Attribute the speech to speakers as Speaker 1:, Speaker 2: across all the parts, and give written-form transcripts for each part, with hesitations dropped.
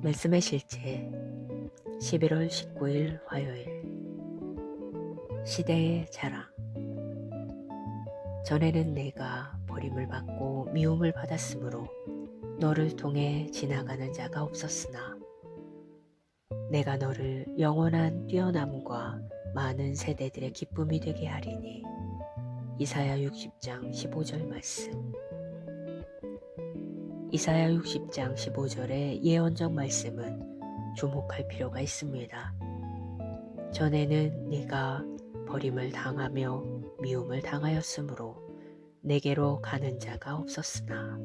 Speaker 1: 말씀의 실제 11월 19일 화요일. 시대의 자랑. 전에는 내가 버림을 받고 미움을 받았으므로 너를 통해 지나가는 자가 없었으나 내가 너를 영원한 뛰어남과 많은 세대들의 기쁨이 되게 하리니. 이사야 60장 15절 말씀. 이사야 60장 15절의 예언적 말씀은 주목할 필요가 있습니다. 전에는 네가 버림을 당하며 미움을 당하였으므로 내게로 가는 자가 없었으나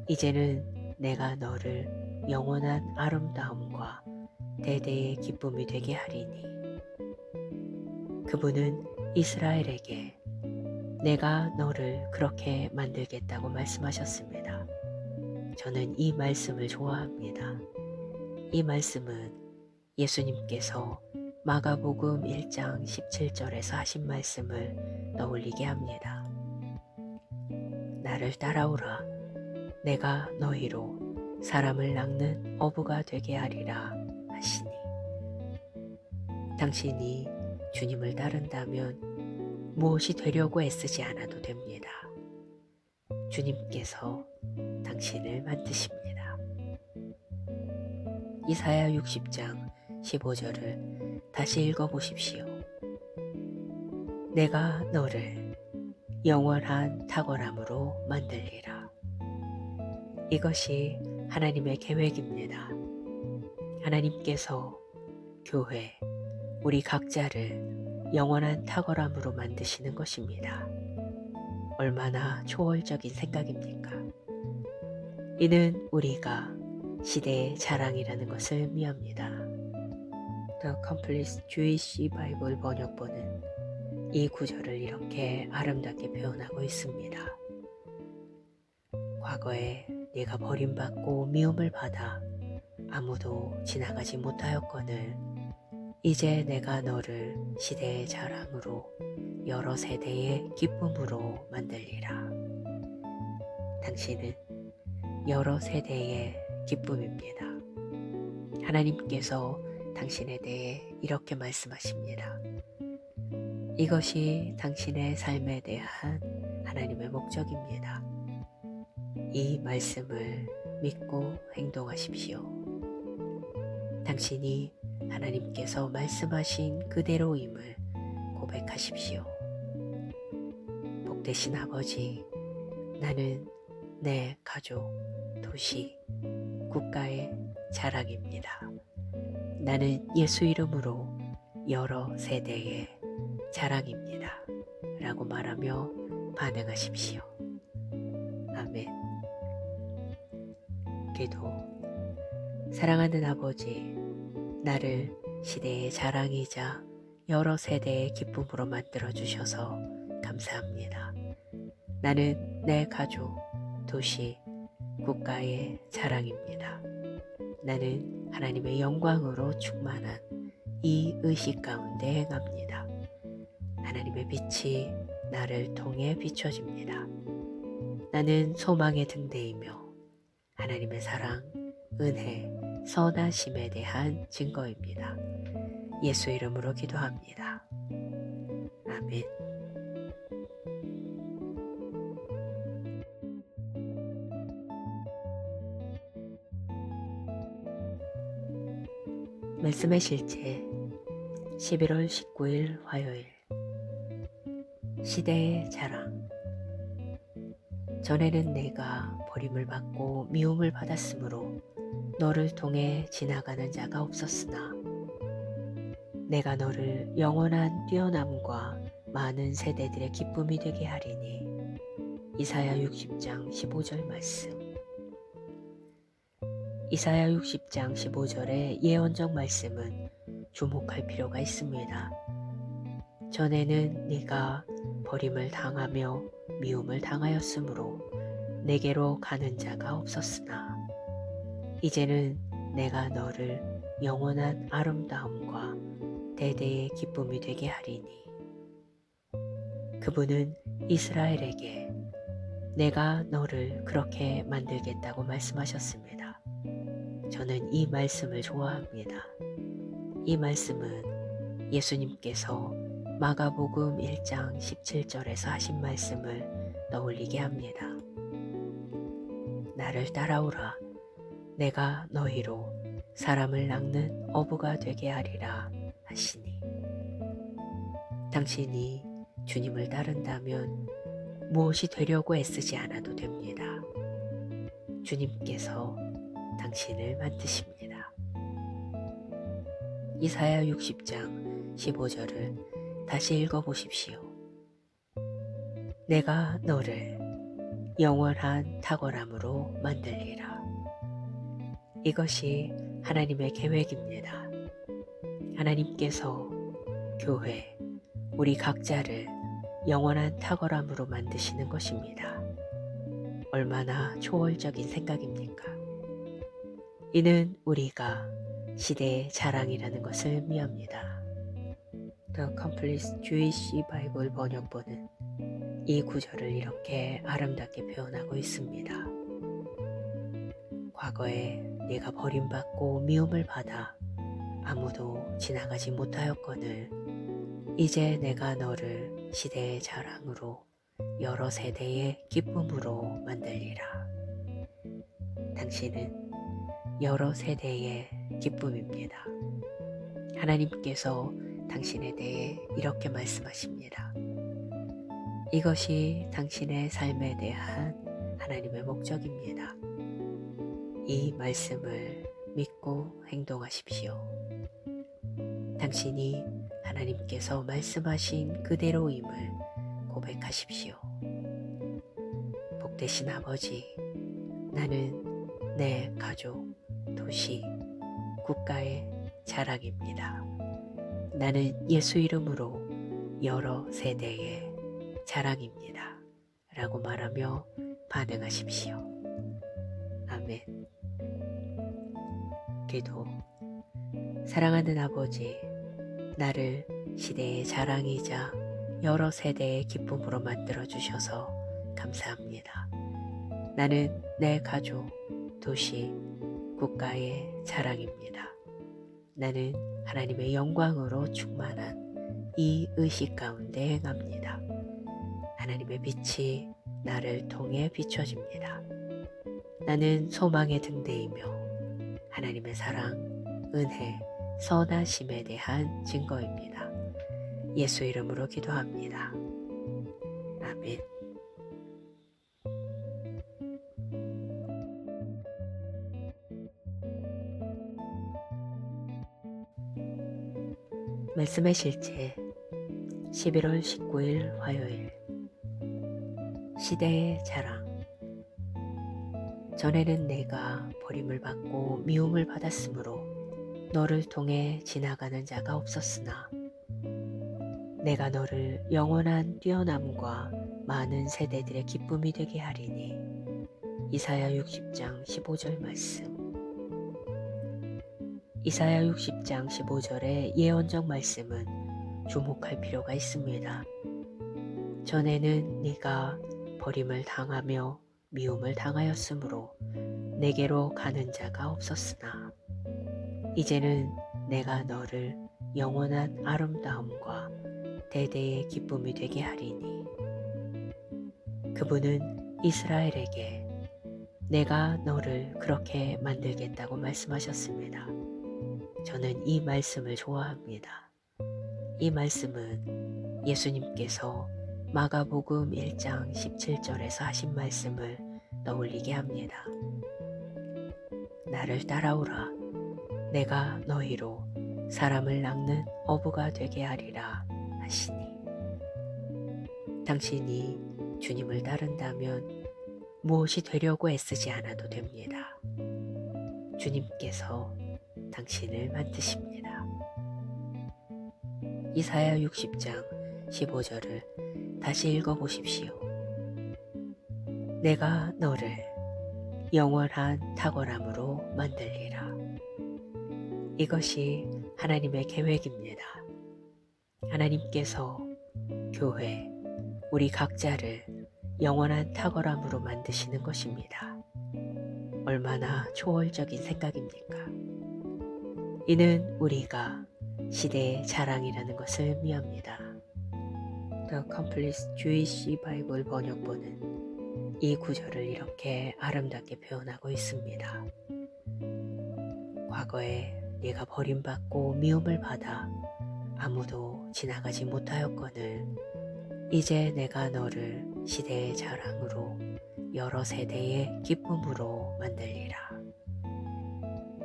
Speaker 1: 이제는 내가 너를 영원한 아름다움과 대대의 기쁨이 되게 하리니. 그분은 이스라엘에게 내가 너를 그렇게 만들겠다고 말씀하셨습니다. 저는 이 말씀을 좋아합니다. 이 말씀은 예수님께서 마가복음 1장 17절에서 하신 말씀을 떠올리게 합니다. 나를 따라오라. 내가 너희로 사람을 낚는 어부가 되게 하리라 하시니. 당신이 주님을 따른다면 무엇이 되려고 애쓰지 않아도 됩니다. 주님께서 당신을 만드십니다. 이사야 60장 15절을 다시 읽어보십시오. 내가 너를 영원한 탁월함으로 만들리라. 이것이 하나님의 계획입니다. 하나님께서 교회, 우리 각자를 영원한 탁월함으로 만드시는 것입니다. 얼마나 초월적인 생각입니까? 이는 우리가 시대의 자랑이라는 것을 의미합니다. The Complete Jewish Bible 번역본은 이 구절을 이렇게 아름답게 표현하고 있습니다. 과거에 네가 버림받고 미움을 받아 아무도 지나가지 못하였거늘 이제 내가 너를 시대의 자랑으로 여러 세대의 기쁨으로 만들리라. 당신은 여러 세대의 기쁨입니다. 하나님께서 당신에 대해 이렇게 말씀하십니다. 이것이 당신의 삶에 대한 하나님의 목적입니다. 이 말씀을 믿고 행동하십시오. 당신이 하나님께서 말씀하신 그대로임을 고백하십시오. 복되신 아버지, 나는 내 가족, 도시, 국가의 자랑입니다. 나는 예수 이름으로 여러 세대의 자랑입니다. 라고 말하며 반응하십시오. 아멘. 기도. 사랑하는 아버지, 나를 시대의 자랑이자 여러 세대의 기쁨으로 만들어주셔서 감사합니다. 나는 내 가족, 도시, 국가의 자랑입니다. 나는 하나님의 영광으로 충만한 이 의식 가운데 행합니다. 하나님의 빛이 나를 통해 비춰집니다. 나는 소망의 등대이며 하나님의 사랑, 은혜, 선하심에 대한 증거입니다. 예수 이름으로 기도합니다. 아멘. 말씀의 실제 11월 19일 화요일. 시대의 자랑. 전에는 내가 버림을 받고 미움을 받았으므로 너를 통해 지나가는 자가 없었으나 내가 너를 영원한 뛰어남과 많은 세대들의 기쁨이 되게 하리니. 이사야 60장 15절 말씀. 이사야 60장 15절의 예언적 말씀은 주목할 필요가 있습니다. 전에는 네가 버림을 당하며 미움을 당하였으므로 내게로 가는 자가 없었으나 이제는 내가 너를 영원한 아름다움과 대대의 기쁨이 되게 하리니. 그분은 이스라엘에게 내가 너를 그렇게 만들겠다고 말씀하셨습니다. 저는 이 말씀을 좋아합니다. 이 말씀은 예수님께서 마가복음 1장 17절에서 하신 말씀을 떠올리게 합니다. 나를 따라오라. 내가 너희로 사람을 낚는 어부가 되게 하리라 하시니. 당신이 주님을 따른다면 무엇이 되려고 애쓰지 않아도 됩니다. 주님께서 당신을 만드십니다. 이사야 60장 15절을 다시 읽어보십시오. 내가 너를 영원한 탁월함으로 만들리라. 이것이 하나님의 계획입니다. 하나님께서 교회, 우리 각자를 영원한 탁월함으로 만드시는 것입니다. 얼마나 초월적인 생각입니까? 이는 우리가 시대의 자랑이라는 것을 의미합니다. The Complete Jewish Bible 번역본은 이 구절을 이렇게 아름답게 표현하고 있습니다. 과거에 네가 버림받고 미움을 받아 아무도 지나가지 못하였거늘 이제 내가 너를 시대의 자랑으로 여러 세대의 기쁨으로 만들리라. 당신은 여러 세대의 기쁨입니다. 하나님께서 당신에 대해 이렇게 말씀하십니다. 이것이 당신의 삶에 대한 하나님의 목적입니다. 이 말씀을 믿고 행동하십시오. 당신이 하나님께서 말씀하신 그대로임을 고백하십시오. 복되신 아버지, 나는 내 가족, 도시, 국가의 자랑입니다. 나는 예수 이름으로 여러 세대의 자랑입니다. 라고 말하며 반응하십시오. 아멘. 기도. 사랑하는 아버지, 나를 시대의 자랑이자 여러 세대의 기쁨으로 만들어 주셔서 감사합니다. 나는 내 가족, 도시, 국가의 자랑입니다. 나는 하나님의 영광으로 충만한 이 의식 가운데 행합니다. 하나님의 빛이 나를 통해 비춰집니다. 나는 소망의 등대이며 하나님의 사랑, 은혜, 선하심에 대한 증거입니다. 예수 이름으로 기도합니다. 아멘. 말씀의 실제 11월 19일 화요일. 시대의 자랑. 전에는 내가 버림을 받고 미움을 받았으므로 너를 통해 지나가는 자가 없었으나 내가 너를 영원한 뛰어남과 많은 세대들의 기쁨이 되게 하리니. 이사야 60장 15절 말씀. 이사야 60장 15절의 예언적 말씀은 주목할 필요가 있습니다. 전에는 네가 버림을 당하며 미움을 당하였으므로 내게로 가는 자가 없었으나 이제는 내가 너를 영원한 아름다움과 대대의 기쁨이 되게 하리니. 그분은 이스라엘에게 내가 너를 그렇게 만들겠다고 말씀하셨습니다. 저는 이 말씀을 좋아합니다. 이 말씀은 예수님께서 마가복음 1장 17절에서 하신 말씀을 떠올리게 합니다. 나를 따라오라. 내가 너희로 사람을 낚는 어부가 되게 하리라 하시니. 당신이 주님을 따른다면 무엇이 되려고 애쓰지 않아도 됩니다. 주님께서 당신을 만드십니다. 이사야 60장 15절을 다시 읽어보십시오. 내가 너를 영원한 탁월함으로 만들리라. 이것이 하나님의 계획입니다. 하나님께서 교회, 우리 각자를 영원한 탁월함으로 만드시는 것입니다. 얼마나 초월적인 생각입니까? 이는 우리가 시대의 자랑이라는 것을 의미합니다. The Complete Jewish Bible 번역본은 이 구절을 이렇게 아름답게 표현하고 있습니다. 과거에 네가 버림받고 미움을 받아 아무도 지나가지 못하였거늘 이제 내가 너를 시대의 자랑으로 여러 세대의 기쁨으로 만들리라.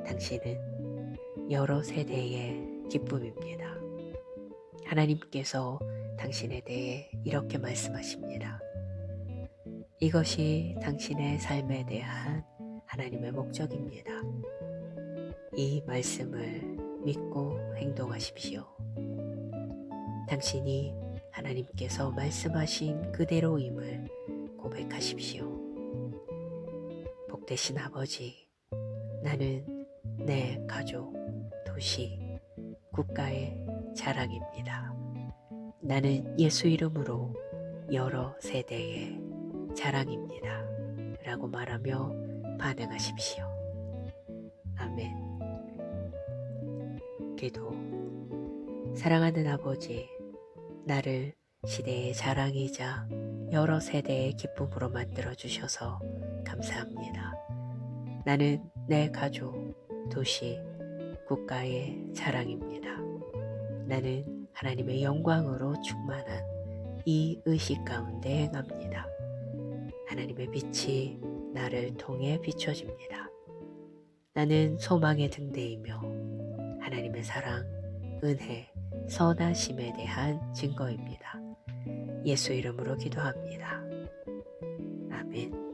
Speaker 1: 당신은 여러 세대의 기쁨입니다. 하나님께서 당신에 대해 이렇게 말씀하십니다. 이것이 당신의 삶에 대한 하나님의 목적입니다. 이 말씀을 믿고 행동하십시오. 당신이 하나님께서 말씀하신 그대로임을 고백하십시오. 복되신 아버지, 나는 내 가족, 도시, 국가의 자랑입니다. 나는 예수 이름으로 여러 세대의 자랑입니다. 라고 말하며 반응하십시오. 아멘. 기도. 사랑하는 아버지, 나를 시대의 자랑이자 여러 세대의 기쁨으로 만들어 주셔서 감사합니다. 나는 내 가족, 도시, 국가의 자랑입니다. 나는 하나님의 영광으로 충만한 이 의식 가운데 행합니다. 하나님의 빛이 나를 통해 비춰집니다. 나는 소망의 등대이며 하나님의 사랑, 은혜, 선하심에 대한 증거입니다. 예수 이름으로 기도합니다. 아멘.